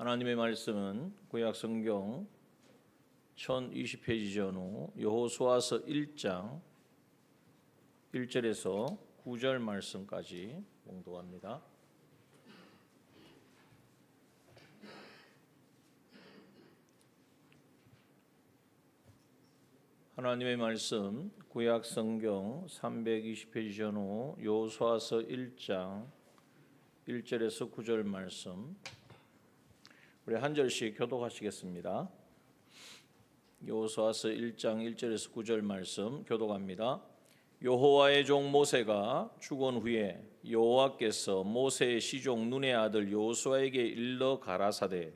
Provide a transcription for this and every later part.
하나님의 말씀은 구약 성경 1020페이지 전후 여호수아서 1장 1절에서 9절 말씀까지 봉독합니다. 하나님의 말씀 구약 성경 320페이지 전후 여호수아서 1장 1절에서 9절 말씀 우리 한 절씩 교독하시겠습니다. 여호수아서 1장 1절에서 9절 말씀 교독합니다. 여호와의 종 모세가 죽은 후에 여호와께서 모세의 시종 눈의 아들 여호수아에게 일러 가라사대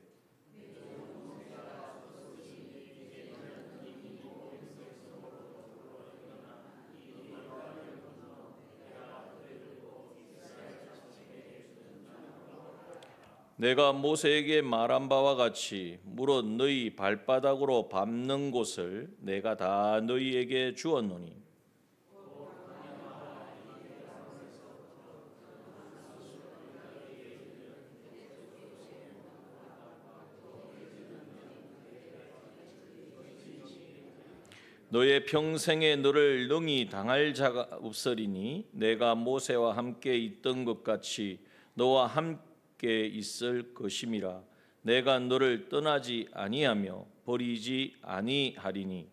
내가 모세에게 말한 바와 같이 무릇 너희 발바닥으로 밟는 곳을 내가 다 너희에게 주었노니 너의 평생에 너를 능히 당할 자가 없으리니 내가 모세와 함께 있던 것 같이 너와 함께 있을 것임이라. 내가 너를 떠나지 아니하며 버리지 아니하리니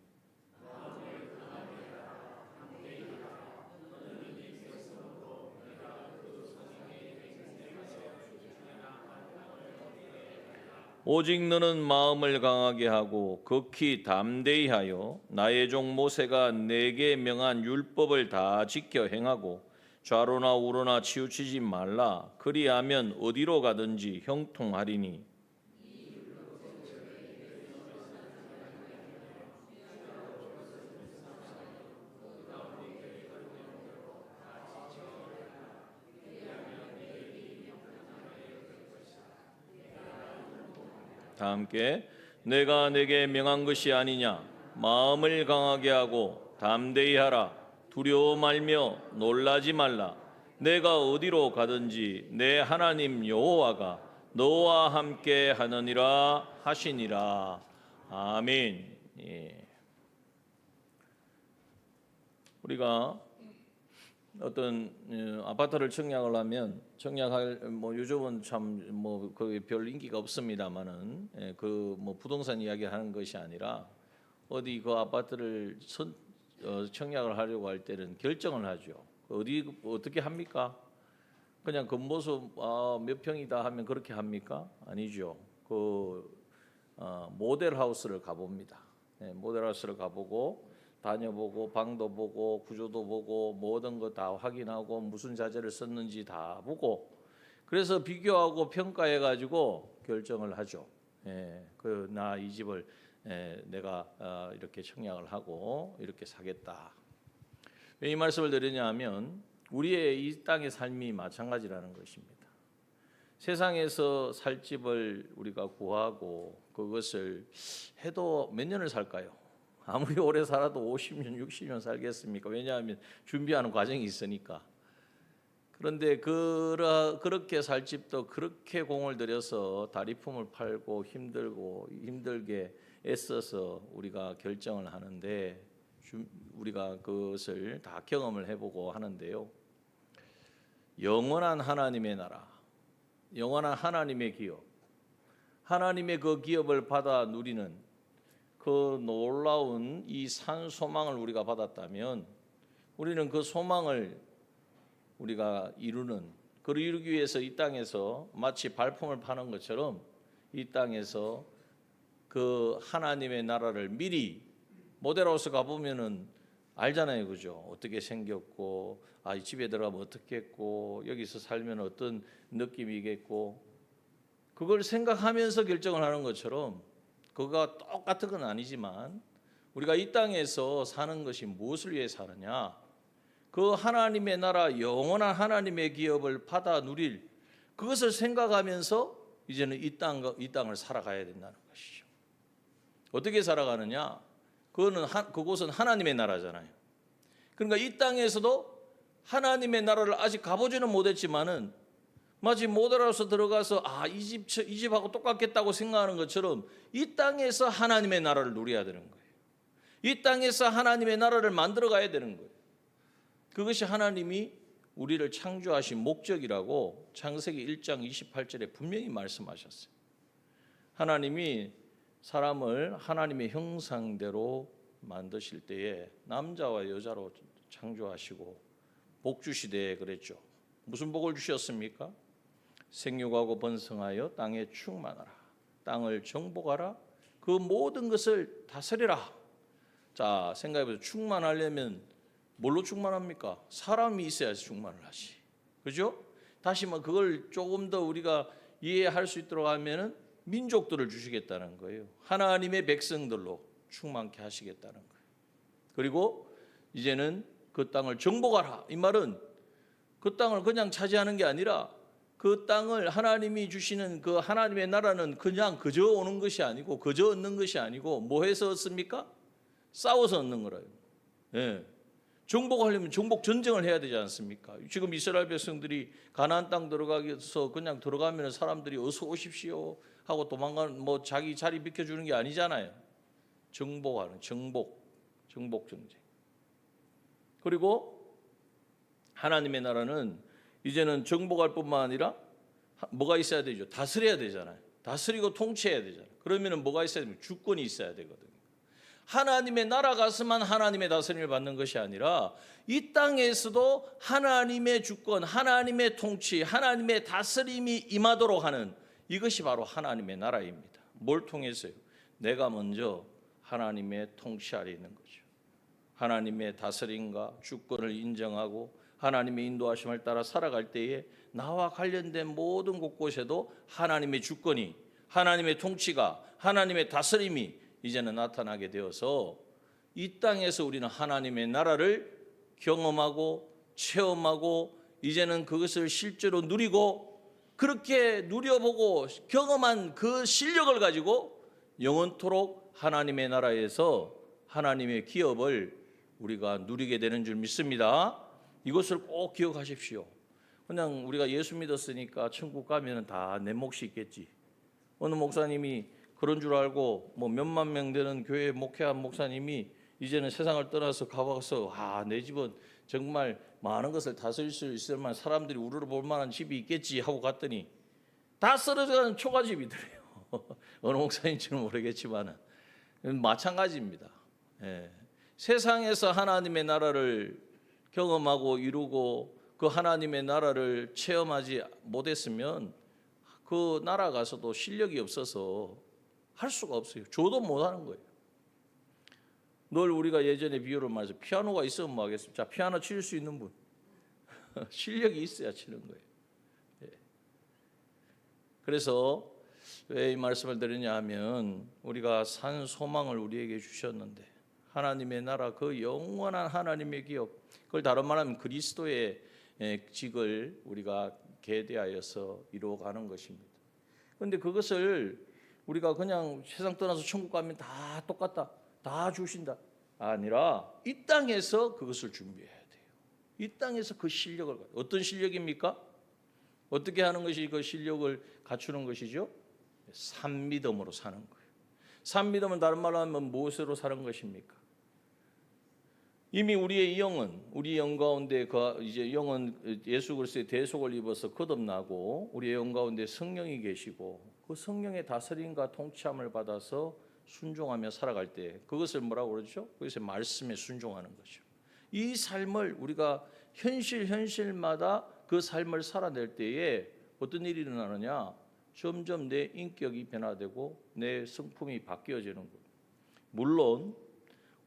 오직 너는 마음을 강하게 하고 극히 담대히 하여 나의 종 모세가 내게 명한 율법을 다 지켜 행하고 좌로나 우로나 치우치지 말라. 그리하면 어디로 가든지 형통하리니 다 함께 내가 내게 명한 것이 아니냐. 마음을 강하게 하고 담대히 하라. 두려워 말며 놀라지 말라. 내가 어디로 가든지 내 하나님 여호와가 너와 함께 하느니라 하시니라. 아멘. 예. 우리가 어떤 아파트를 청약을 하면 청약할 요즘은 참 거기 별 인기가 없습니다만은 그 부동산 이야기하는 것이 아니라 어디 그 아파트를 청약을 하려고 할 때는 결정을 하죠. 어떻게 합니까? 그냥 겉모습 몇 평이다 하면 그렇게 합니까? 아니죠. 모델 하우스를 가봅니다. 모델 하우스를 가보고 다녀보고 방도 보고 구조도 보고 모든 거 다 확인하고 무슨 자재를 썼는지 다 보고 그래서 비교하고 평가해 가지고 결정을 하죠. 나 이 집을 내가 이렇게 청약을 하고 이렇게 사겠다. 왜 이 말씀을 드리냐 하면 우리의 이 땅의 삶이 마찬가지라는 것입니다. 세상에서 살 집을 우리가 구하고 그것을 해도 몇 년을 살까요? 아무리 오래 살아도 50년, 60년 살겠습니까? 왜냐하면 준비하는 과정이 있으니까. 그런데 그렇게 살 집도 그렇게 공을 들여서 다리품을 팔고 힘들게 애써서 우리가 결정을 하는데 우리가 그것을 다 경험을 해보고 하는데요. 영원한 하나님의 나라, 영원한 하나님의 기업, 하나님의 그 기업을 받아 누리는 그 놀라운 이 산 소망을 우리가 받았다면 우리는 그 소망을 우리가 그를 이루기 위해서 이 땅에서 마치 발품을 파는 것처럼 이 땅에서 그 하나님의 나라를 미리 모델하우스 가보면은 알잖아요, 그죠? 어떻게 생겼고, 이 집에 들어가면 어떻겠고, 여기서 살면 어떤 느낌이겠고, 그걸 생각하면서 결정을 하는 것처럼 그거가 똑같은 건 아니지만 우리가 이 땅에서 사는 것이 무엇을 위해 사느냐? 그 하나님의 나라 영원한 하나님의 기업을 받아 누릴 그것을 생각하면서 이제는 이 땅을 살아가야 된다는 것이죠. 어떻게 살아가느냐? 그곳은 하나님의 나라잖아요. 그러니까 이 땅에서도 하나님의 나라를 아직 가보지는 못했지만은 마치 못 알아서 들어가서 이 집하고 똑같겠다고 생각하는 것처럼 이 땅에서 하나님의 나라를 누려야 되는 거예요. 이 땅에서 하나님의 나라를 만들어 가야 되는 거예요. 그것이 하나님이 우리를 창조하신 목적이라고 창세기 1장 28절에 분명히 말씀하셨어요. 하나님이 사람을 하나님의 형상대로 만드실 때에 남자와 여자로 창조하시고 복 주시되 그랬죠. 무슨 복을 주셨습니까? 생육하고 번성하여 땅에 충만하라. 땅을 정복하라. 그 모든 것을 다스리라. 자, 생각해보세요. 충만하려면 뭘로 충만합니까? 사람이 있어야지 충만을 하지. 그죠? 다시 그걸 조금 더 우리가 이해할 수 있도록 하면은 민족들을 주시겠다는 거예요. 하나님의 백성들로 충만케 하시겠다는 거예요. 그리고 이제는 그 땅을 정복하라. 이 말은 그 땅을 그냥 차지하는 게 아니라 그 땅을 하나님이 주시는 그 하나님의 나라는 그냥 그저 오는 것이 아니고 그저 얻는 것이 아니고 뭐 해서 얻습니까? 싸워서 얻는 거라요. 예. 정복하려면 정복 전쟁을 해야 되지 않습니까? 지금 이스라엘 백성들이 가나안 땅 들어가서 그냥 들어가면 사람들이 어서 오십시오 하고 도망가는 자기 자리 비켜주는 게 아니잖아요. 정복하는 정복 전쟁. 그리고 하나님의 나라는 이제는 정복할 뿐만 아니라 뭐가 있어야 되죠? 다스려야 되잖아요. 다스리고 통치해야 되잖아요. 그러면은 뭐가 있어야 됩니까? 주권이 있어야 되거든요. 하나님의 나라 가서만 하나님의 다스림을 받는 것이 아니라 이 땅에서도 하나님의 주권, 하나님의 통치, 하나님의 다스림이 임하도록 하는 이것이 바로 하나님의 나라입니다. 뭘 통해서요? 내가 먼저 하나님의 통치 아래 있는 거죠. 하나님의 다스림과 주권을 인정하고 하나님의 인도하심을 따라 살아갈 때에 나와 관련된 모든 곳곳에도 하나님의 주권이, 하나님의 통치가, 하나님의 다스림이 이제는 나타나게 되어서 이 땅에서 우리는 하나님의 나라를 경험하고 체험하고 이제는 그것을 실제로 누리고 그렇게 누려보고 경험한 그 실력을 가지고 영원토록 하나님의 나라에서 하나님의 기업을 우리가 누리게 되는 줄 믿습니다. 이것을 꼭 기억하십시오. 그냥 우리가 예수 믿었으니까 천국 가면 다 내 몫이 있겠지. 어느 목사님이 그런 줄 알고 몇만 명 되는 교회 목회한 목사님이 이제는 세상을 떠나서 가봐서 내 집은 정말 많은 것을 다스릴 수 있을 만한 사람들이 우르르 볼 만한 집이 있겠지 하고 갔더니 다 쓰러져가는 초가집이더래요. 어느 목사님인지는 모르겠지만 마찬가지입니다. 예. 세상에서 하나님의 나라를 경험하고 이루고 그 하나님의 나라를 체험하지 못했으면 그 나라 가서도 실력이 없어서 할 수가 없어요. 줘도 못하는 거예요. 늘 우리가 예전에 비유를 말해서 피아노가 있으면 뭐 하겠습니까? 자, 피아노 칠 수 있는 분 실력이 있어야 치는 거예요. 예. 그래서 왜 이 말씀을 드리냐 하면 우리가 산 소망을 우리에게 주셨는데 하나님의 나라 그 영원한 하나님의 기업 그걸 다른 말하면 그리스도의 직을 우리가 계대하여서 이루어가는 것입니다. 그런데 그것을 우리가 그냥 세상 떠나서 천국 가면 다 똑같다, 다 주신다 아니라 이 땅에서 그것을 준비해야 돼요. 이 땅에서 그 실력을 어떤 실력입니까? 어떻게 하는 것이 그 실력을 갖추는 것이죠? 산미덤으로 사는 거예요. 산미덤은 다른 말로 하면 무엇으로 사는 것입니까? 이미 우리의 영은 우리 영 가운데 이제 영은 예수 그리스도의 대속을 입어서 거듭나고 우리의 영 가운데 성령이 계시고 그 성령의 다스림과 통치함을 받아서 순종하며 살아갈 때 그것을 뭐라고 그러죠? 그것의 말씀에 순종하는 거죠. 이 삶을 우리가 현실마다 그 삶을 살아낼 때에 어떤 일이 일어나느냐? 점점 내 인격이 변화되고 내 성품이 바뀌어지는 거예요. 물론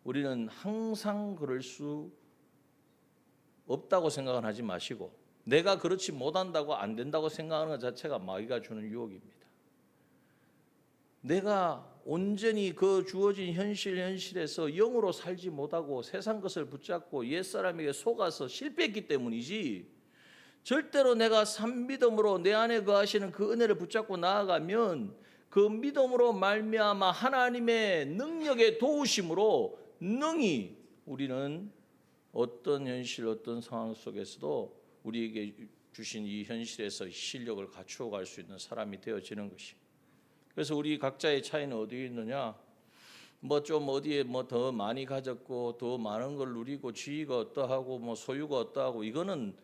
우리는 항상 그럴 수 없다고 생각은 하지 마시고 내가 그렇지 못한다고 안 된다고 생각하는 것 자체가 마귀가 주는 유혹입니다. 내가 온전히 그 주어진 현실에서 영으로 살지 못하고 세상 것을 붙잡고 옛사람에게 속아서 실패했기 때문이지 절대로 내가 산미덤으로 내 안에 거하시는 그 은혜를 붙잡고 나아가면 그 믿음으로 말미암아 하나님의 능력의 도우심으로 능히 우리는 어떤 현실 어떤 상황 속에서도 우리에게 주신 이 현실에서 실력을 갖추어 갈 수 있는 사람이 되어지는 것이. 그래서 우리 각자의 차이는 어디에 있느냐? 뭐 좀 어디에 뭐 더 많이 가졌고 더 많은 걸 누리고 지위가 어떠하고 뭐 소유가 어떠하고, 이거는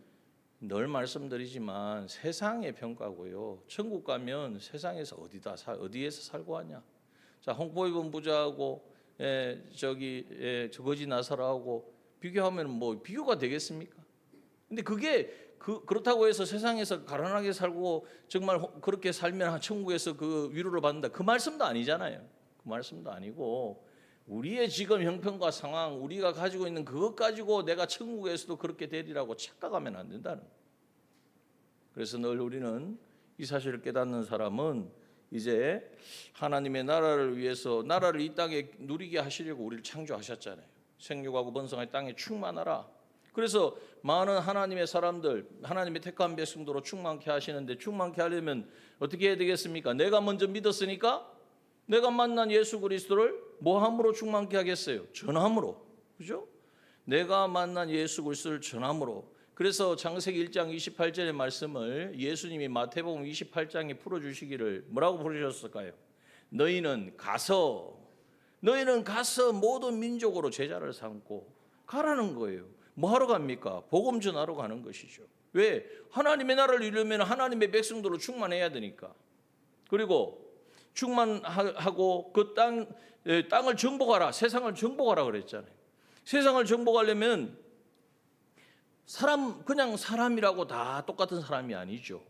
늘 말씀드리지만 세상의 평가고요. 천국 가면 세상에서 어디에서 살고 하냐? 자, 홍보 입은 부자하고 거지 나사로하고 비교하면 뭐 비교가 되겠습니까? 근데 그게 그렇다고 해서 세상에서 가난하게 살고 정말 그렇게 살면 천국에서 그 위로를 받는다, 그 말씀도 아니잖아요. 그 말씀도 아니고, 우리의 지금 형편과 상황, 우리가 가지고 있는 그것 가지고 내가 천국에서도 그렇게 되리라고 착각하면 안 된다는 거예요. 그래서 늘 우리는 이 사실을 깨닫는 사람은 이제 하나님의 나라를 위해서, 나라를 이 땅에 누리게 하시려고 우리를 창조하셨잖아요. 생육하고 번성하여 땅에 충만하라. 그래서 많은 하나님의 사람들, 하나님의 택한 백성도로 충만케 하시는데, 충만케 하려면 어떻게 해야 되겠습니까? 내가 먼저 믿었으니까 내가 만난 예수 그리스도를 뭐함으로 충만케 하겠어요? 전함으로. 그죠? 내가 만난 예수 그리스도를 전함으로. 그래서 창세기 1장 28절의 말씀을 예수님이 마태복음 28장에 풀어주시기를 뭐라고 부르셨을까요? 너희는 가서 모든 민족으로 제자를 삼고 가라는 거예요. 뭐 하러 갑니까? 복음 전하러 가는 것이죠. 왜? 하나님의 나라를 이루려면 하나님의 백성도로 충만해야 되니까. 그리고 충만하고 그 땅을 정복하라, 세상을 정복하라 그랬잖아요. 세상을 정복하려면 그냥 사람이라고 다 똑같은 사람이 아니죠.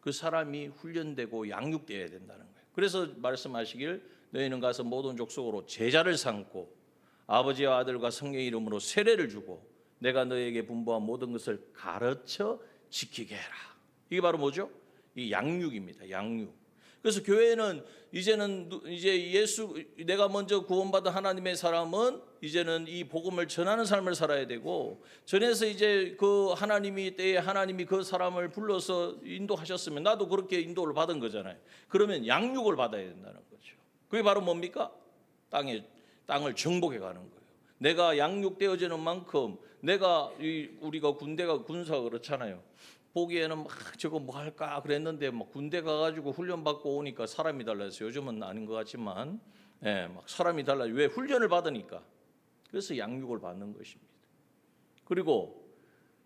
그 사람이 훈련되고 양육되어야 된다는 거예요. 그래서 말씀하시길 너희는 가서 모든 족속으로 제자를 삼고 아버지와 아들과 성령의 이름으로 세례를 주고 내가 너희에게 분부한 모든 것을 가르쳐 지키게 해라. 이게 바로 뭐죠? 이 양육입니다. 양육. 그래서 교회는 이제 내가 먼저 구원받은 하나님의 사람은 이제는 이 복음을 전하는 삶을 살아야 되고, 전에서 이제 그 하나님이 그 사람을 불러서 인도하셨으면 나도 그렇게 인도를 받은 거잖아요. 그러면 양육을 받아야 된다는 거죠. 그게 바로 뭡니까? 땅을 정복해 가는 거예요. 내가 양육되어지는 만큼 우리가 군사가 그렇잖아요. 보기에는 막 저거 뭐 할까 그랬는데 막 군대 가가지고 훈련 받고 오니까 사람이 달라졌어요. 요즘은 아닌 것 같지만, 막 사람이 달라요. 왜? 훈련을 받으니까. 그래서 양육을 받는 것입니다. 그리고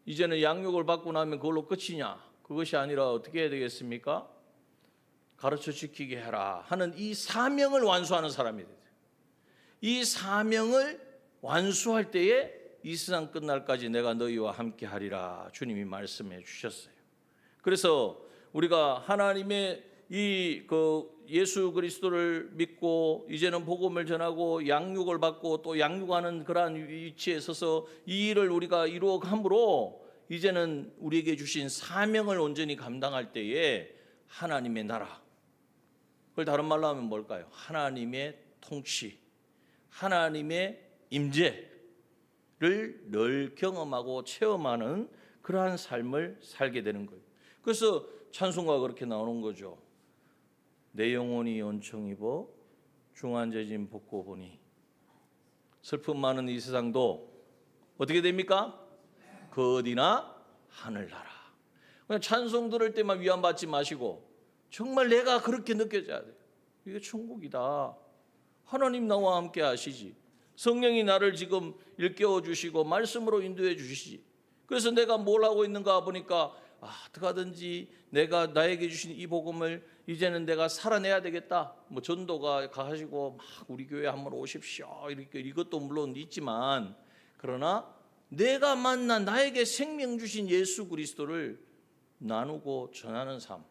이제는 양육을 받고 나면 그걸로 끝이냐? 그것이 아니라 어떻게 해야 되겠습니까? 가르쳐 지키게 해라 하는 이 사명을 완수하는 사람이 돼요. 이 사명을 완수할 때에 이 세상 끝날까지 내가 너희와 함께 하리라 주님이 말씀해 주셨어요. 그래서 우리가 하나님의 예수 그리스도를 믿고 이제는 복음을 전하고 양육을 받고 또 양육하는 그러한 위치에 서서 이 일을 우리가 이루어감으로 이제는 우리에게 주신 사명을 온전히 감당할 때에 하나님의 나라, 그걸 다른 말로 하면 뭘까요? 하나님의 통치, 하나님의 임재 늘 경험하고 체험하는 그러한 삶을 살게 되는 거예요. 그래서 찬송가가 그렇게 나오는 거죠. 내 영혼이 연청 입어 중환제진 벗고 보니. 슬픔 많은 이 세상도 어떻게 됩니까? 그 어디나 하늘나라. 그냥 찬송 들을 때만 위안받지 마시고 정말 내가 그렇게 느껴져야 돼요. 이게 천국이다. 하나님 나와 함께 하시지. 성령이 나를 지금 일깨워 주시고 말씀으로 인도해 주시지. 그래서 내가 뭘 하고 있는가 보니까 어떡하든지 내가 나에게 주신 이 복음을 이제는 내가 살아내야 되겠다. 뭐 전도가 가시고 막 우리 교회 한번 오십시오. 이렇게 이것도 물론 있지만, 그러나 내가 만난 나에게 생명 주신 예수 그리스도를 나누고 전하는 삶,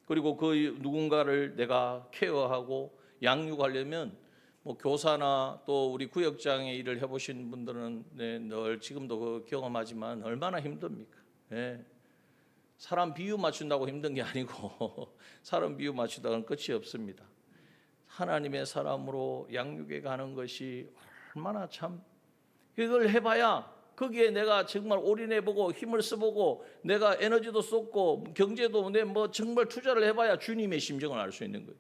그리고 그 누군가를 내가 케어하고 양육하려면 뭐 교사나 또 우리 구역장의 일을 해보신 분들은 늘 지금도 그 경험하지만 얼마나 힘듭니까? 사람 비유 맞춘다고 힘든 게 아니고 사람 비유 맞추다가는 끝이 없습니다. 하나님의 사람으로 양육해 가는 것이 얼마나 참, 그걸 해봐야 거기에 내가 정말 올인해보고 힘을 써보고 내가 에너지도 쏟고 경제도 뭐 정말 투자를 해봐야 주님의 심정을 알 수 있는 거예요.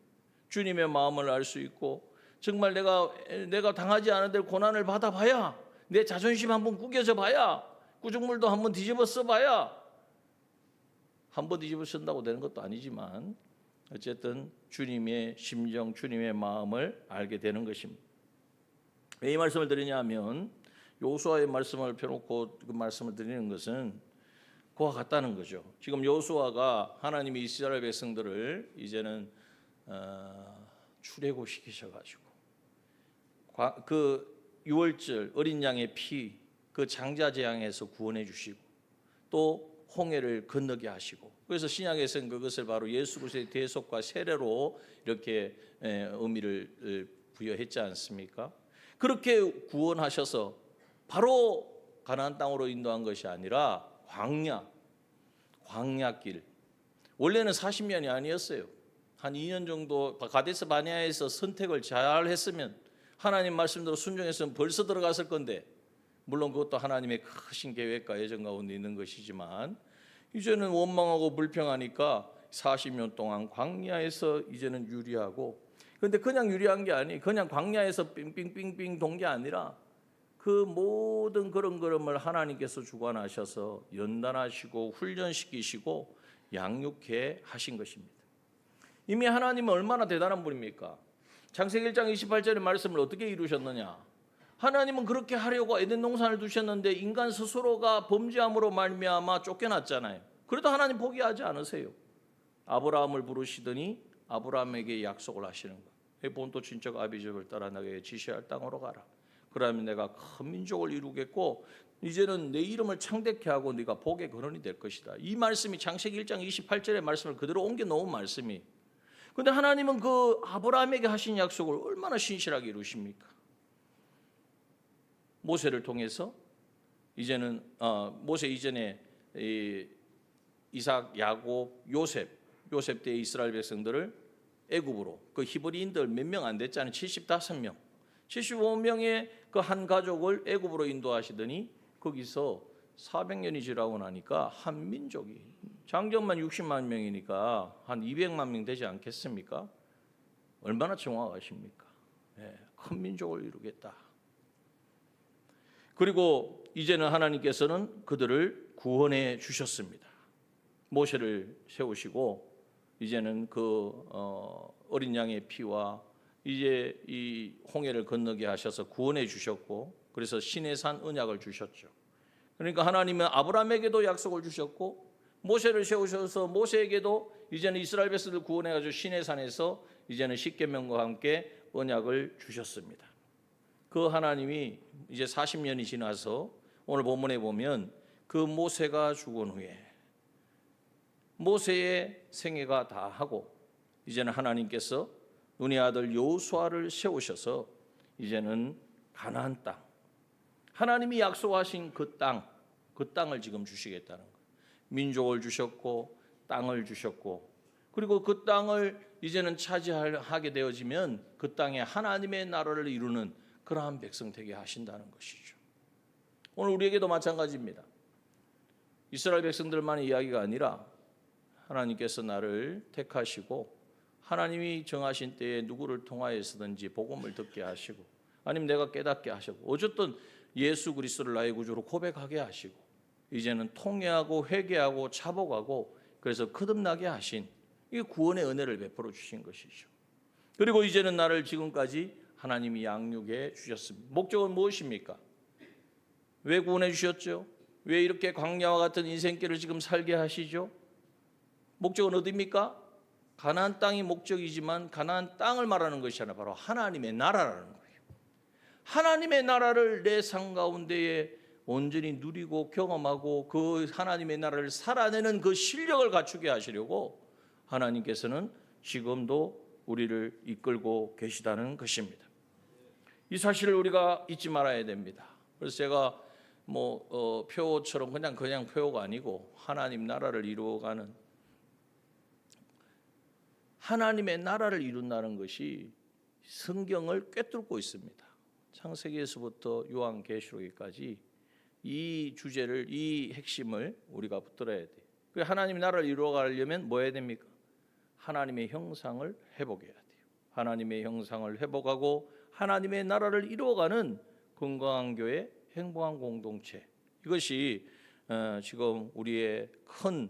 주님의 마음을 알 수 있고 정말 내가 당하지 않은 대로 고난을 받아봐야, 내 자존심 한번 구겨져 봐야, 구정물도 한번 뒤집어 써봐야 한 번 뒤집어 쓴다고 되는 것도 아니지만 어쨌든 주님의 심정, 주님의 마음을 알게 되는 것입니다. 왜 이 말씀을 드리냐면 여호수아의 말씀을 펴놓고 그 말씀을 드리는 것은 그와 같다는 거죠. 지금 여호수아가 하나님이 이스라엘 백성들을 이제는 출애굽시키셔가지고 그 유월절 어린 양의 피, 그 장자 재앙에서 구원해 주시고 또 홍해를 건너게 하시고, 그래서 신약에서는 그것을 바로 예수 그리스도의 대속과 세례로 이렇게 의미를 부여했지 않습니까? 그렇게 구원하셔서 바로 가나안 땅으로 인도한 것이 아니라 광야길. 원래는 40년이 아니었어요. 한 2년 정도 가데스 바네아에서 선택을 잘 했으면, 하나님 말씀대로 순종했으면 벌써 들어갔을 건데, 물론 그것도 하나님의 크신 계획과 예정 가운데 있는 것이지만 이제는 원망하고 불평하니까 40년 동안 광야에서 이제는 유리하고, 그런데 그냥 유리한 게 아니, 그냥 광야에서 빙빙빙빙 돈 게 아니라 그 모든 그런 걸음을 하나님께서 주관하셔서 연단하시고 훈련시키시고 양육해 하신 것입니다. 이미 하나님은 얼마나 대단한 분입니까? 창세기 1장 28절의 말씀을 어떻게 이루셨느냐? 하나님은 그렇게 하려고 에덴 동산을 두셨는데 인간 스스로가 범죄함으로 말미암아 쫓겨났잖아요. 그래도 하나님 포기하지 않으세요. 아브라함을 부르시더니 아브라함에게 약속을 하시는 거예요. 본토 친척 아비집을 따라 내게 지시할 땅으로 가라. 그러면 내가 큰 민족을 이루겠고 이제는 내 이름을 창대케 하고 네가 복의 근원이 될 것이다. 이 말씀이 창세기 1장 28절의 말씀을 그대로 옮겨 놓은 말씀이. 그런데 하나님은 그 아브라함에게 하신 약속을 얼마나 신실하게 이루십니까? 모세를 통해서 이제는 모세 이전에 이삭, 야곱, 요셉 때 이스라엘 백성들을 애굽으로, 그 히브리인들 몇 명 안 됐잖아요. 75명, 75명의 그 한 가족을 애굽으로 인도하시더니 거기서 400년이 지나고 나니까 한 민족이, 장정만 60만 명이니까 한 200만 명 되지 않겠습니까? 얼마나 정확하십니까? 큰 민족을 이루겠다. 그리고 이제는 하나님께서는 그들을 구원해 주셨습니다. 모세를 세우시고 이제는 그 어린 양의 피와 이제 이 홍해를 건너게 하셔서 구원해 주셨고, 그래서 시내산 언약을 주셨죠. 그러니까 하나님은 아브라함에게도 약속을 주셨고 모세를 세우셔서 모세에게도 이제는 이스라엘 백성들 구원해 가지고 시내산에서 이제는 십계명과 함께 언약을 주셨습니다. 그 하나님이 이제 40년이 지나서 오늘 본문에 보면 그 모세가 죽은 후에 모세의 생애가 다 하고 이제는 하나님께서 눈의 아들 여호수아를 세우셔서 이제는 가나안 땅, 하나님이 약속하신 그 땅을 지금 주시겠다는 거예요. 민족을 주셨고 땅을 주셨고, 그리고 그 땅을 이제는 차지하게 되어지면 그 땅에 하나님의 나라를 이루는 그러한 백성 되게 하신다는 것이죠. 오늘 우리에게도 마찬가지입니다. 이스라엘 백성들만의 이야기가 아니라 하나님께서 나를 택하시고 하나님이 정하신 때에 누구를 통하여서든지 복음을 듣게 하시고, 아니면 내가 깨닫게 하시고, 어쨌든 예수 그리스도를 나의 구주로 고백하게 하시고 이제는 통회하고 회개하고 자복하고, 그래서 거듭나게 하신 이 구원의 은혜를 베풀어 주신 것이죠. 그리고 이제는 나를 지금까지 하나님이 양육해 주셨습니다. 목적은 무엇입니까? 왜 구원해 주셨죠? 왜 이렇게 광야와 같은 인생길을 지금 살게 하시죠? 목적은 어디입니까? 가나안 땅이 목적이지만 가나안 땅을 말하는 것이 아니라 바로 하나님의 나라라는 거예요. 하나님의 나라를 내 삶 가운데에 온전히 누리고 경험하고 그 하나님의 나라를 살아내는 그 실력을 갖추게 하시려고 하나님께서는 지금도 우리를 이끌고 계시다는 것입니다. 이 사실을 우리가 잊지 말아야 됩니다. 그래서 제가 표처럼 그냥 표가 아니고 하나님 나라를 이루어가는, 하나님의 나라를 이룬다는 것이 성경을 꿰뚫고 있습니다. 창세기에서부터 요한계시록까지 이 주제를, 이 핵심을 우리가 붙들어야 돼요. 하나님의 나라를 이루어가려면 뭐 해야 됩니까? 하나님의 형상을 회복해야 돼요. 하나님의 형상을 회복하고 하나님의 나라를 이루어가는 건강한 교회, 행복한 공동체, 이것이 지금 우리의 큰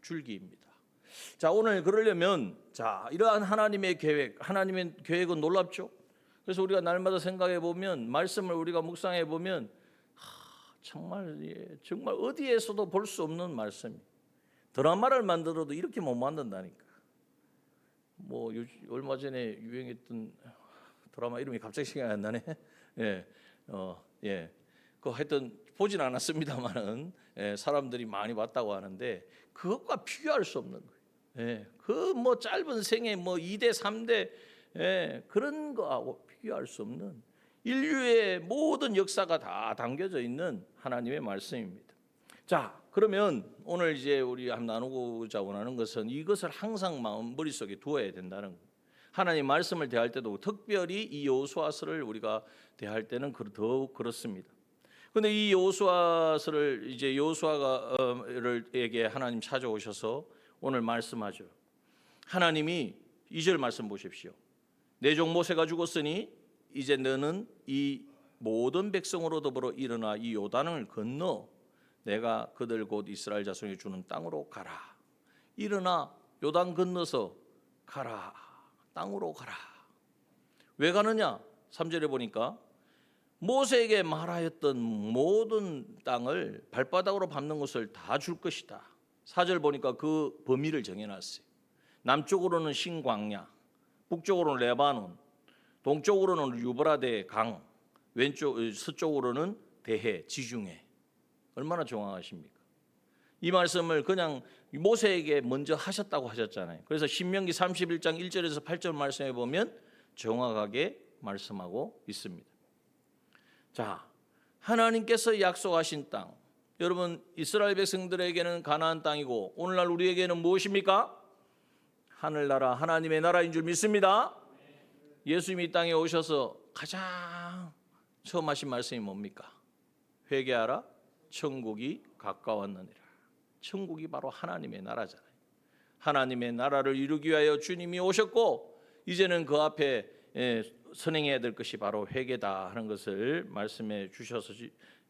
줄기입니다. 자, 오늘 그러려면 이러한 하나님의 계획은 놀랍죠. 그래서 우리가 날마다 생각해 보면, 말씀을 우리가 묵상해 보면 정말 어디에서도 볼 수 없는 말씀이. 드라마를 만들어도 이렇게 못 만든다니까. 얼마 전에 유행했던 드라마 이름이 갑자기 생각이 안 나네. 그 하여튼 보진 않았습니다만은 사람들이 많이 봤다고 하는데 그것과 비교할 수 없는 거예요. 그 짧은 생애 2대 3대 그런 거하고 비교할 수 없는 인류의 모든 역사가 다 담겨져 있는 하나님의 말씀입니다. 자, 그러면 오늘 이제 우리 한번 나누고자 원하는 것은 이것을 항상 머릿속에 두어야 된다는 거예요. 하나님 말씀을 대할 때도 특별히 이 여호수아서를 우리가 대할 때는 더욱 그렇습니다. 그런데 이 여호수아서를 이제 여호수아에게 하나님 찾아오셔서 오늘 말씀하죠. 하나님이 2절 말씀 보십시오. 내 종 모세가 죽었으니 이제 너는 이 모든 백성으로 더불어 일어나 이 요단을 건너 내가 그들 곧 이스라엘 자손이 주는 땅으로 가라. 일어나 요단 건너서 가라. 땅으로 가라. 왜 가느냐? 3절에 보니까 모세에게 말하였던 모든 땅을 발바닥으로 밟는 것을 다 줄 것이다. 4절 보니까 그 범위를 정해놨어요. 남쪽으로는 신광야, 북쪽으로는 레바논, 동쪽으로는 유브라데 강, 서쪽으로는 대해, 지중해. 얼마나 정확하십니까? 이 말씀을 그냥 모세에게 먼저 하셨다고 하셨잖아요. 그래서 신명기 31장 1절에서 8절 말씀해 보면 정확하게 말씀하고 있습니다. 자, 하나님께서 약속하신 땅, 여러분 이스라엘 백성들에게는 가나안 땅이고 오늘날 우리에게는 무엇입니까? 하늘나라, 하나님의 나라인 줄 믿습니다. 예수님이 이 땅에 오셔서 가장 처음 하신 말씀이 뭡니까? 회개하라, 천국이 가까웠느니라. 천국이 바로 하나님의 나라잖아요. 하나님의 나라를 이루기 위하여 주님이 오셨고 이제는 그 앞에 선행해야 될 것이 바로 회개다 하는 것을 말씀해 주셔서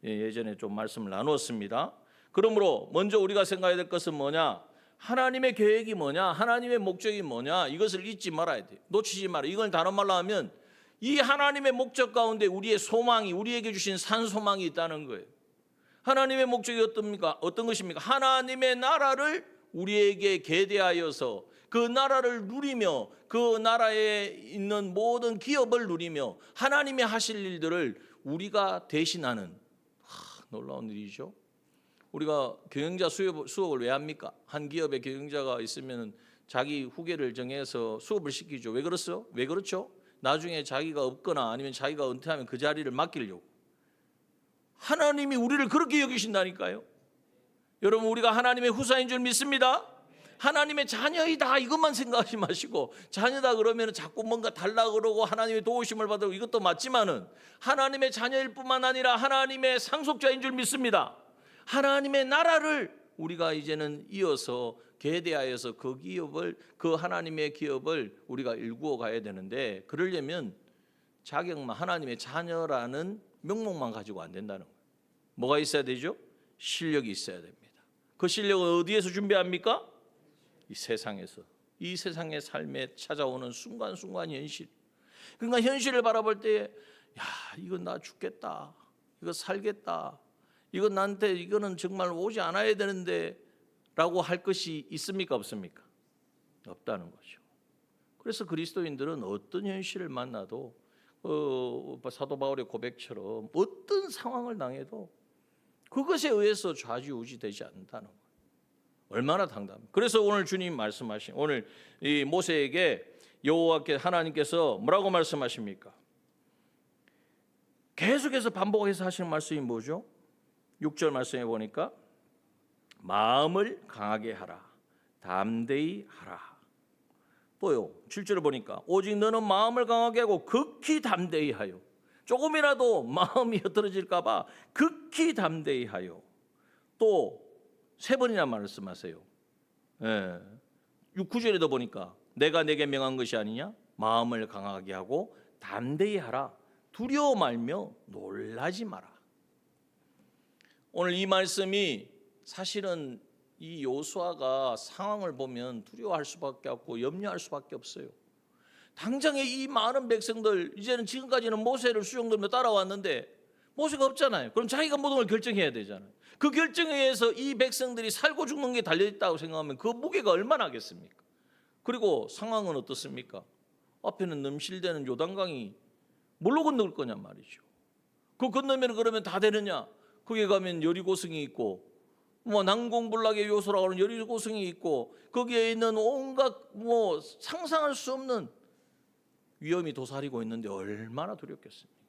예전에 좀 말씀을 나누었습니다. 그러므로 먼저 우리가 생각해야 될 것은 뭐냐? 하나님의 계획이 뭐냐? 하나님의 목적이 뭐냐? 이것을 잊지 말아야 돼요. 놓치지 말아요. 이걸 다른 말로 하면 이 하나님의 목적 가운데 우리의 소망이, 우리에게 주신 산소망이 있다는 거예요. 하나님의 목적이 어떤 것입니까? 하나님의 나라를 우리에게 계대하여서 그 나라를 누리며 그 나라에 있는 모든 기업을 누리며 하나님이 하실 일들을 우리가 대신하는 놀라운 일이죠. 우리가 경영자 수업을 왜 합니까? 한 기업에 경영자가 있으면 자기 후계를 정해서 수업을 시키죠. 왜 그렇죠? 나중에 자기가 없거나 아니면 자기가 은퇴하면 그 자리를 맡기려고. 하나님이 우리를 그렇게 여기신다니까요. 여러분 우리가 하나님의 후사인 줄 믿습니다. 하나님의 자녀이다 이것만 생각하지 마시고, 자녀다 그러면 자꾸 뭔가 달라 그러고 하나님의 도우심을 받고 이것도 맞지만은 하나님의 자녀일 뿐만 아니라 하나님의 상속자인 줄 믿습니다. 하나님의 나라를 우리가 이제는 이어서 계대하여서 그 하나님의 기업을 우리가 일구어 가야 되는데, 그러려면 자격만 하나님의 자녀라는 명목만 가지고 안 된다는 거예요. 뭐가 있어야 되죠? 실력이 있어야 됩니다. 그 실력은 어디에서 준비합니까? 이 세상에서, 이 세상의 삶에 찾아오는 순간순간 현실. 그러니까 현실을 바라볼 때, 이거 나 죽겠다, 이거 살겠다, 이거는 정말 오지 않아야 되는데 라고 할 것이 있습니까? 없습니까? 없다는 거죠. 그래서 그리스도인들은 어떤 현실을 만나도 사도 바울의 고백처럼 어떤 상황을 당해도 그것에 의해서 좌지우지 되지 않는다는 거예요. 얼마나 당당합니까? 그래서 오늘 주님 말씀하신, 오늘 이 모세에게 여호와께 하나님께서 뭐라고 말씀하십니까? 계속해서 반복해서 하시는 말씀이 뭐죠? 6절 말씀해 보니까 마음을 강하게 하라, 담대히 하라. 또요 7절을 보니까 오직 너는 마음을 강하게 하고 극히 담대히 하여. 조금이라도 마음이 흐트러질까 봐 극히 담대히 하여. 또 3번이나 말씀하세요. 9절에도 보니까 내가 내게 명한 것이 아니냐? 마음을 강하게 하고 담대히 하라. 두려워 말며 놀라지 마라. 오늘 이 말씀이 사실은 이 여호수아가 상황을 보면 두려워할 수밖에 없고 염려할 수밖에 없어요. 당장에 이 많은 백성들, 이제는 지금까지는 모세를 수종들며 따라왔는데 모세가 없잖아요. 그럼 자기가 모든 걸 결정해야 되잖아요. 그 결정에 의해서 이 백성들이 살고 죽는 게 달려있다고 생각하면 그 무게가 얼마나 하겠습니까? 그리고 상황은 어떻습니까? 앞에는 넘실대는 요단강이 뭘로 건널 거냐 말이죠. 그 건너면 그러면 다 되느냐? 거기에 가면 여리고성이 있고 뭐 난공불락의 요소라고 하는 여리고성이 있고 거기에 있는 온갖 뭐 상상할 수 없는 위험이 도사리고 있는데 얼마나 두렵겠습니까?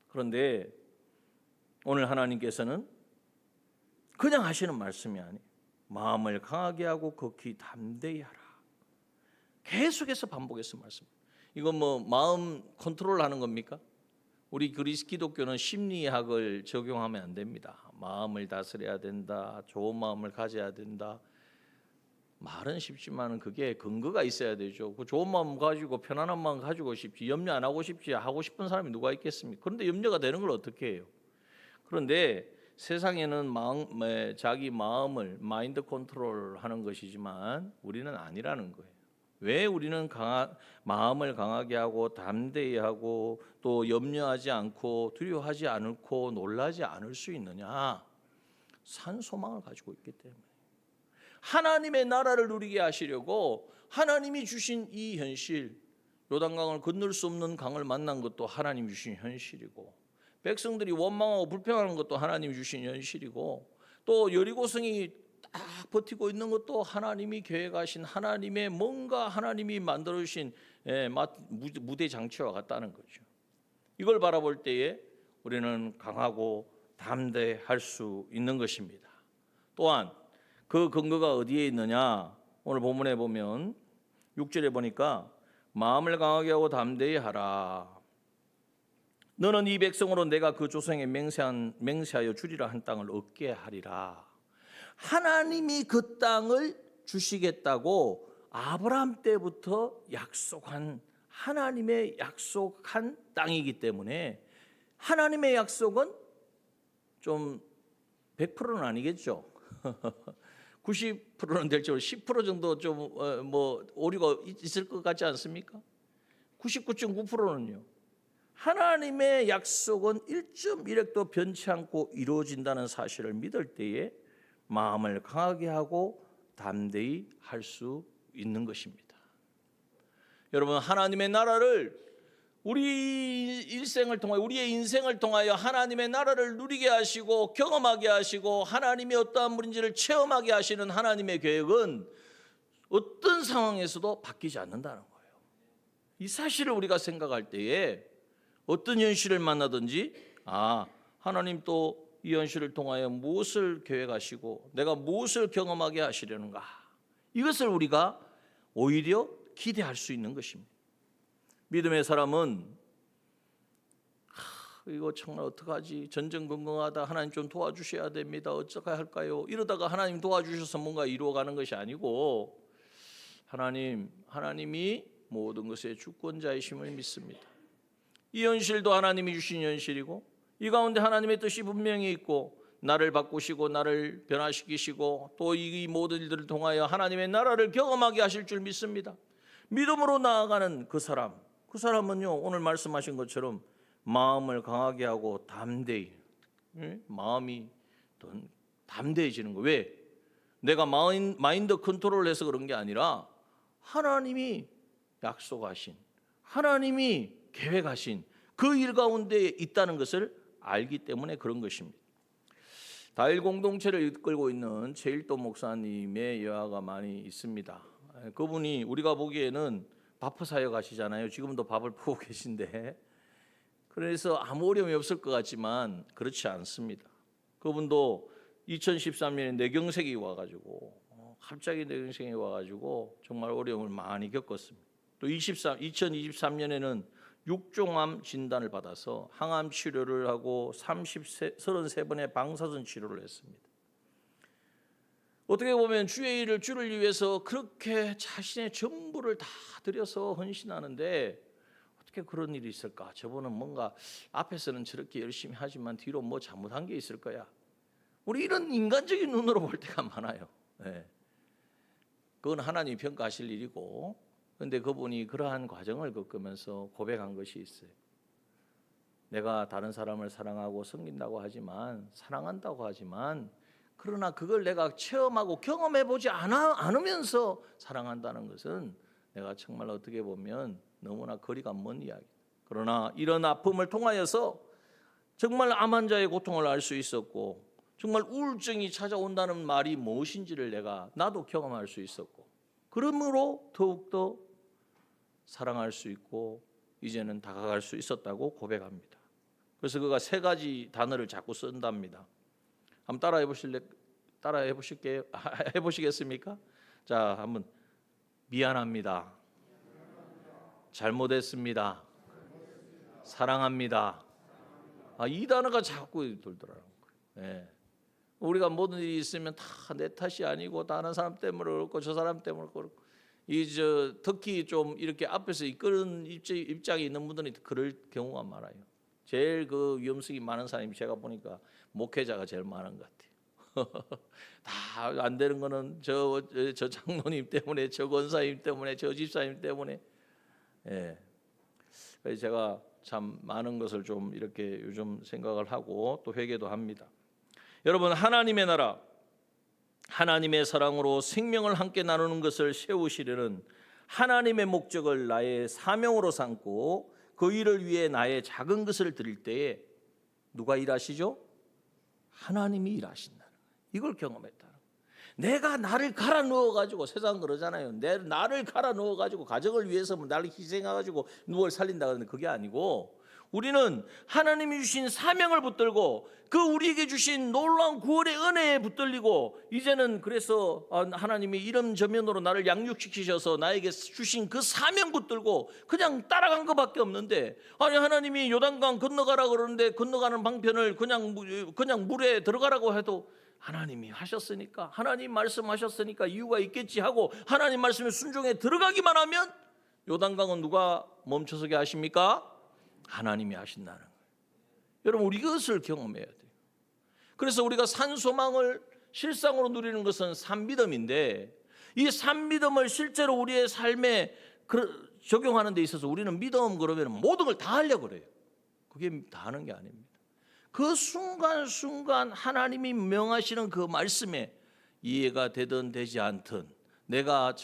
그런데 오늘 하나님께서는 그냥 하시는 말씀이 아니에요. 마음을 강하게 하고 극히 담대히 하라. 계속해서 반복해서 말씀. 이건 뭐 마음 컨트롤하는 겁니까? 우리 기독교는 심리학을 적용하면 안 됩니다. 마음을 다스려야 된다. 좋은 마음을 가져야 된다. 말은 쉽지만 그게 근거가 있어야 되죠. 그 좋은 마음 가지고 편안한 마음 가지고 싶지 염려 안 하고 싶지 하고 싶은 사람이 누가 있겠습니까? 그런데 염려가 되는 걸 어떻게 해요? 그런데 세상에는 자기 마음을 마인드 컨트롤하는 것이지만 우리는 아니라는 거예요. 왜 우리는 마음을 강하게 하고 담대히 하고 또 염려하지 않고 두려워하지 않고 놀라지 않을 수 있느냐? 산 소망을 가지고 있기 때문에. 하나님의 나라를 누리게 하시려고 하나님이 주신 이 현실, 요단강을 건널 수 없는 강을 만난 것도 하나님이 주신 현실이고 백성들이 원망하고 불평하는 것도 하나님이 주신 현실이고 또 여리고성이 딱 버티고 있는 것도 하나님이 계획하신 하나님의 뭔가 하나님이 만들어주신 무대 장치와 같다는 거죠. 이걸 바라볼 때에 우리는 강하고 담대할 수 있는 것입니다. 또한 그 근거가 어디에 있느냐? 오늘 본문에 보면 6절에 보니까 마음을 강하게 하고 담대히 하라. 너는 이 백성으로 내가 그 조상에 맹세하여 주리라 한 땅을 얻게 하리라. 하나님이 그 땅을 주시겠다고 아브라함 때부터 약속한 하나님의 약속한 땅이기 때문에 하나님의 약속은 좀 100%는 아니겠죠. 90%는 될지 10% 정도 좀 뭐 오류가 있을 것 같지 않습니까? 99.9%는요. 하나님의 약속은 1.1획도 변치 않고 이루어진다는 사실을 믿을 때에 마음을 강하게 하고 담대히 할 수 있는 것입니다. 여러분, 하나님의 나라를 우리 일생을 통하여 우리의 인생을 통하여 하나님의 나라를 누리게 하시고 경험하게 하시고 하나님이 어떠한 분인지를 체험하게 하시는 하나님의 계획은 어떤 상황에서도 바뀌지 않는다는 거예요. 이 사실을 우리가 생각할 때에 어떤 현실을 만나든지 하나님 또 이 현실을 통하여 무엇을 계획하시고 내가 무엇을 경험하게 하시려는가, 이것을 우리가 오히려 기대할 수 있는 것입니다. 믿음의 사람은 이거 정말 어떡하지? 전전긍긍하다 하나님 좀 도와주셔야 됩니다. 어떻게 할까요? 이러다가 하나님 도와주셔서 뭔가 이루어가는 것이 아니고 하나님이 모든 것의 주권자이심을 믿습니다. 이 현실도 하나님이 주신 현실이고 이 가운데 하나님의 뜻이 분명히 있고 나를 바꾸시고 나를 변화시키시고 또 이 모든 일들을 통하여 하나님의 나라를 경험하게 하실 줄 믿습니다. 믿음으로 나아가는 그 사람은요, 오늘 말씀하신 것처럼 마음을 강하게 하고 담대히, 마음이 담대해지는 거예요. 왜? 내가 마인드 컨트롤을 해서 그런 게 아니라 하나님이 약속하신, 하나님이 계획하신 그 일 가운데 있다는 것을 알기 때문에 그런 것입니다. 다일 공동체를 이끌고 있는 최일도 목사님의 여화가 많이 있습니다. 그분이 우리가 보기에는 밥을 사여 가시잖아요. 지금도 밥을 보고 계신데, 그래서 아무 어려움이 없을 것 같지만 그렇지 않습니다. 그분도 2013년에 뇌경색이 와가지고 갑자기 뇌경색이 와가지고 정말 어려움을 많이 겪었습니다. 또 2023년에는 육종암 진단을 받아서 항암 치료를 하고 33번의 방사선 치료를 했습니다. 어떻게 보면 주의 일을 주를 위해서 그렇게 자신의 전부를 다 들여서 헌신하는데 어떻게 그런 일이 있을까? 저분은 뭔가 앞에서는 저렇게 열심히 하지만 뒤로 뭐 잘못한 게 있을 거야. 우리 이런 인간적인 눈으로 볼 때가 많아요. 예. 그건 하나님이 평가하실 일이고, 그런데 그분이 그러한 과정을 겪으면서 고백한 것이 있어요. 내가 다른 사람을 사랑하고 섬긴다고 하지만, 사랑한다고 하지만, 그러나 그걸 내가 체험하고 경험해보지 않으면서 사랑한다는 것은 내가 정말 어떻게 보면 너무나 거리가 먼 이야기. 그러나 이런 아픔을 통하여서 정말 암 환자의 고통을 알 수 있었고, 정말 우울증이 찾아온다는 말이 무엇인지를 나도 경험할 수 있었고, 그러므로 더욱더 사랑할 수 있고 이제는 다가갈 수 있었다고 고백합니다. 그래서 그가 3가지 단어를 자꾸 쓴답니다. 한번 해보시겠습니까? 자, 한번. 미안합니다. 잘못했습니다. 사랑합니다. 이 단어가 자꾸 돌더라고요. 예. 우리가 모든 일이 있으면 다 내 탓이 아니고 다른 사람 때문에 그렇고 저 사람 때문에 그렇고, 특히 좀 이렇게 앞에서 이끄는 입장에 있는 분들이 그럴 경우가 많아요. 제일 그 위험성이 많은 사람이 제가 보니까 목회자가 제일 많은 것 같아요. 다 안 되는 거는 저 장로님 때문에, 저 권사님 때문에, 저 집사님 때문에. 예. 그래서 제가 참 많은 것을 좀 이렇게 요즘 생각을 하고 또 회개도 합니다. 여러분, 하나님의 나라, 하나님의 사랑으로 생명을 함께 나누는 것을 세우시려는 하나님의 목적을 나의 사명으로 삼고 그 일을 위해 나의 작은 것을 드릴 때에 누가 일하시죠? 하나님이 일하신다는 거예요. 이걸 경험했다. 내가 나를 갈아 넣어가지고, 세상 그러잖아요. 나를 갈아 넣어가지고 가정을 위해서 나를 희생해가지고 누굴 살린다 그러는데 그게 아니고, 우리는 하나님이 주신 사명을 붙들고 그 우리에게 주신 놀라운 구원의 은혜에 붙들리고, 이제는 그래서 하나님이 이런 저면으로 나를 양육시키셔서 나에게 주신 그 사명 붙들고 그냥 따라간 것밖에 없는데, 아니 하나님이 요단강 건너가라 그러는데 건너가는 방편을 그냥 물에 들어가라고 해도 하나님이 하셨으니까, 하나님 말씀하셨으니까 이유가 있겠지 하고 하나님 말씀에 순종해 들어가기만 하면 요단강은 누가 멈춰서게 하십니까? 하나님이 하신다는 거예요. 여러분, 우리 이것을 경험해야 돼요. 그래서 우리가 산소망을 실상으로 누리는 것은 산믿음인데, 이 산믿음을 실제로 우리의 삶에 적용하는 데 있어서 우리는 믿음 그러면 모든 걸 다 하려고 그래요. 그게 다 하는 게 아닙니다. 그 순간순간 하나님이 명하시는 그 말씀에 이해가 되든 되지 않든, 내가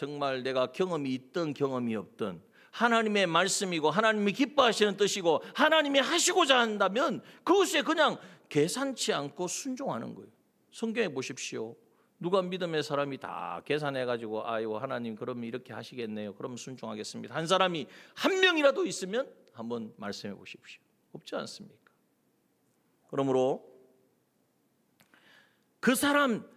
경험이 있든 경험이 없든 하나님의 말씀이고 하나님이 기뻐하시는 뜻이고 하나님이 하시고자 한다면 그것에 그냥 계산치 않고 순종하는 거예요. 성경에 보십시오. 누가 믿음의 사람이 다 계산해가지고 아이고 하나님 그러면 이렇게 하시겠네요, 그럼 순종하겠습니다, 한 사람이 한 명이라도 있으면 한번 말씀해 보십시오. 없지 않습니까? 그러므로 그 사람,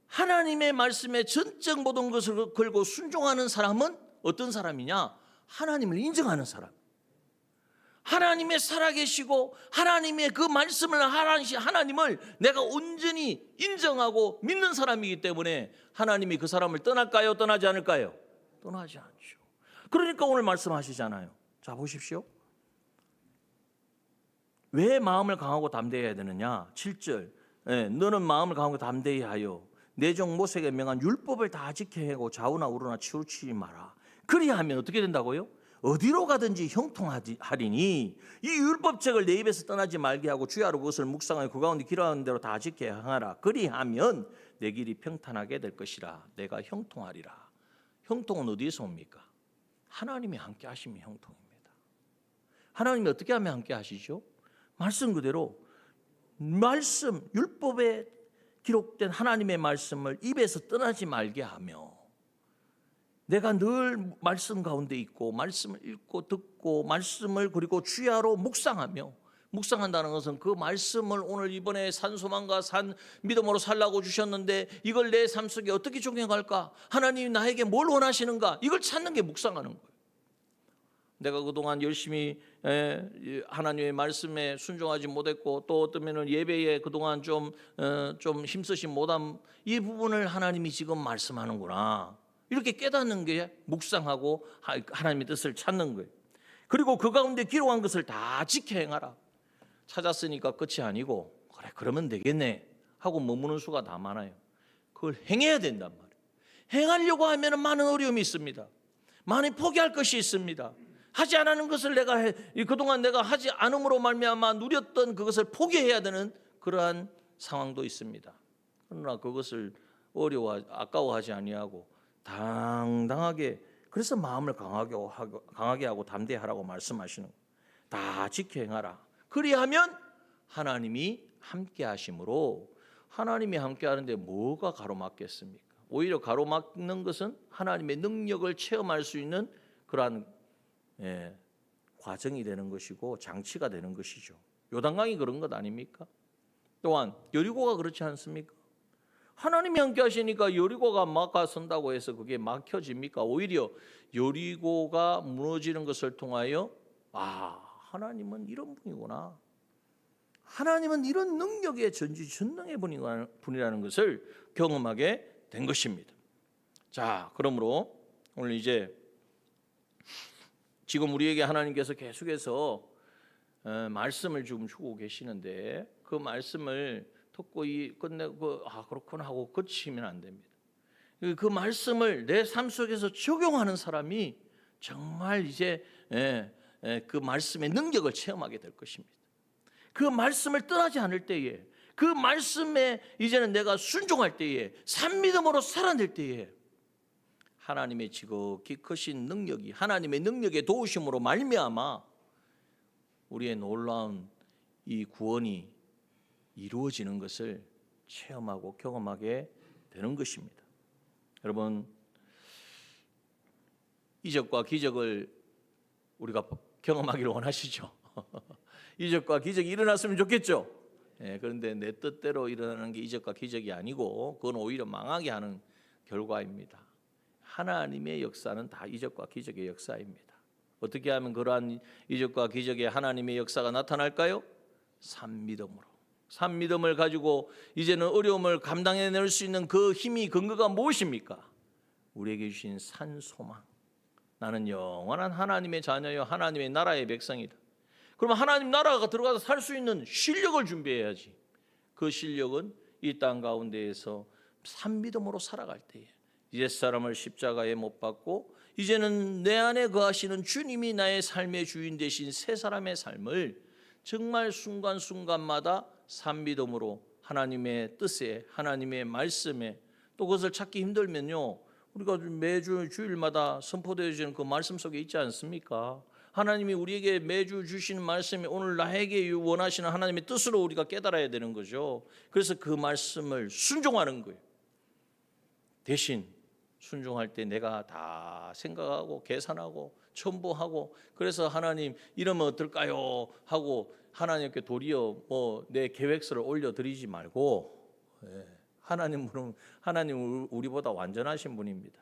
하나님의 말씀에 전적 모든 것을 걸고 순종하는 사람은 어떤 사람이냐? 하나님을 인정하는 사람. 하나님의 살아계시고 하나님의 그 말씀을 하나님을 내가 온전히 인정하고 믿는 사람이기 때문에 하나님이 그 사람을 떠날까요? 떠나지 않을까요? 떠나지 않죠. 그러니까 오늘 말씀하시잖아요. 자, 보십시오. 왜 마음을 강하고 담대해야 되느냐? 7절. 너는 마음을 강하고 담대히 하여 내 종 모세에게 명한 율법을 다 지켜 행하고 좌우나 우로나 치우치지 마라. 그리하면 어떻게 된다고요? 어디로 가든지 형통하리니 이 율법책을 내 입에서 떠나지 말게 하고 주야로 그것을 묵상하여 그 가운데 기록하는 대로 다 지켜 행하라. 그리하면 내 길이 평탄하게 될 것이라. 내가 형통하리라. 형통은 어디에서 옵니까? 하나님이 함께 하시면 형통입니다. 하나님이 어떻게 하면 함께 하시죠? 말씀 그대로 말씀, 율법에 기록된 하나님의 말씀을 입에서 떠나지 말게 하며, 내가 늘 말씀 가운데 있고 말씀을 읽고 듣고 말씀을 그리고 주야로 묵상하며, 묵상한다는 것은 그 말씀을 오늘 이번에 산소망과 산 믿음으로 살라고 주셨는데 이걸 내 삶 속에 어떻게 적용할까? 하나님이 나에게 뭘 원하시는가? 이걸 찾는 게 묵상하는 거예요. 내가 그동안 열심히 하나님의 말씀에 순종하지 못했고 또 어쩌면 예배에 그동안 좀 힘쓰신 못한 이 부분을 하나님이 지금 말씀하는구나, 이렇게 깨닫는 게 묵상하고 하나님의 뜻을 찾는 거예요. 그리고 그 가운데 기록한 것을 다 지켜 행하라. 찾았으니까 끝이 아니고 그래 그러면 되겠네. 하고 머무는 수가 다 많아요. 그걸 행해야 된단 말이에요. 행하려고 하면 많은 어려움이 있습니다. 많이 포기할 것이 있습니다. 하지 않는 것을 그동안 내가 하지 않음으로 말미암아 누렸던 그것을 포기해야 되는 그러한 상황도 있습니다. 그러나 그것을 아까워하지 아니하고 당당하게, 그래서 마음을 강하게 하고 담대하라고 말씀하시는 거예요. 다 지켜 행하라. 그리하면 하나님이 함께 하심으로, 하나님이 함께 하는데 뭐가 가로막겠습니까? 오히려 가로막는 것은 하나님의 능력을 체험할 수 있는 그러한 과정이 되는 것이고 장치가 되는 것이죠. 요단강이 그런 것 아닙니까? 또한 여리고가 그렇지 않습니까? 하나님이 함께 하시니까 여리고가 막아선다고 해서 그게 막혀집니까? 오히려 여리고가 무너지는 것을 통하여 하나님은 이런 분이구나, 하나님은 이런 능력의 전지전능의 분이라는 것을 경험하게 된 것입니다. 자, 그러므로 오늘 이제 지금 우리에게 하나님께서 계속해서 말씀을 좀 주고 계시는데, 그 말씀을 듣고 끝내고 그렇구나 하고 그치면 안 됩니다. 그 말씀을 내 삶 속에서 적용하는 사람이 정말 이제 그 말씀의 능력을 체험하게 될 것입니다. 그 말씀을 떠나지 않을 때에, 그 말씀에 이제는 내가 순종할 때에, 산믿음으로 살아낼 때에 하나님의 지극히 크신 능력이, 하나님의 능력의 도우심으로 말미암아 우리의 놀라운 이 구원이 이루어지는 것을 체험하고 경험하게 되는 것입니다. 여러분, 이적과 기적을 우리가 경험하기를 원하시죠? 이적과 기적이 일어났으면 좋겠죠. 그런데 내 뜻대로 일어나는 게 이적과 기적이 아니고 그건 오히려 망하게 하는 결과입니다. 하나님의 역사는 다 이적과 기적의 역사입니다. 어떻게 하면 그러한 이적과 기적의 하나님의 역사가 나타날까요? 산믿음으로. 산믿음을 가지고 이제는 어려움을 감당해낼 수 있는 그 힘이, 근거가 무엇입니까? 우리에게 주신 산소망. 나는 영원한 하나님의 자녀요, 하나님의 나라의 백성이다. 그러면 하나님 나라가 들어가서 살 수 있는 실력을 준비해야지. 그 실력은 이 땅 가운데에서 산믿음으로 살아갈 때에, 옛사람을 십자가에 못 박고 이제는 내 안에 거하시는 주님이 나의 삶의 주인 되신 새 사람의 삶을 정말 순간순간마다 산믿음으로 하나님의 뜻에, 하나님의 말씀에, 또 그것을 찾기 힘들면요, 우리가 매주 주일마다 선포되어 주는 그 말씀 속에 있지 않습니까? 하나님이 우리에게 매주 주시는 말씀이 오늘 나에게 원하시는 하나님의 뜻으로 우리가 깨달아야 되는 거죠. 그래서 그 말씀을 순종하는 거예요. 대신 순종할 때 내가 다 생각하고 계산하고 첨부하고, 그래서 하나님 이러면 어떨까요 하고 하나님께 도리어 내 계획서를 올려드리지 말고, 하나님은 우리보다 완전하신 분입니다.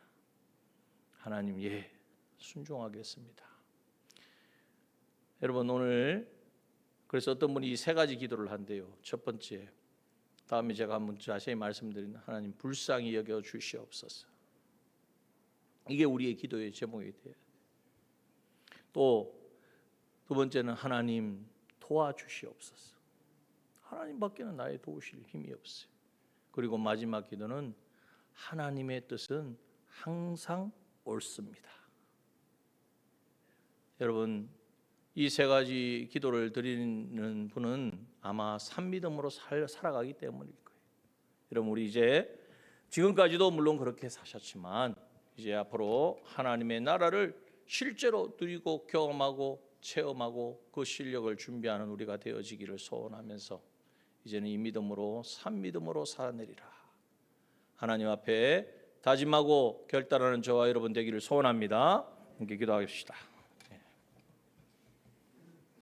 하나님, 순종하겠습니다. 여러분, 오늘 그래서 어떤 분이 세 가지 기도를 한대요. 첫 번째, 다음에 제가 한번 자세히 말씀드리는, 하나님 불쌍히 여겨 주시옵소서. 이게 우리의 기도의 제목이 돼요. 또 두 번째는 하나님 도와주시옵소서. 하나님밖에는 나의 도우실 힘이 없어요. 그리고 마지막 기도는 하나님의 뜻은 항상 옳습니다. 여러분, 이 세 가지 기도를 드리는 분은 아마 산믿음으로 살아가기 때문일 거예요. 여러분, 우리 이제 지금까지도 물론 그렇게 사셨지만 이제 앞으로 하나님의 나라를 실제로 누리고 경험하고 체험하고 그 실력을 준비하는 우리가 되어지기를 소원하면서 이제는 이 믿음으로 산믿음으로 살아내리라. 하나님 앞에 다짐하고 결단하는 저와 여러분 되기를 소원합니다. 함께 기도하겠습니다.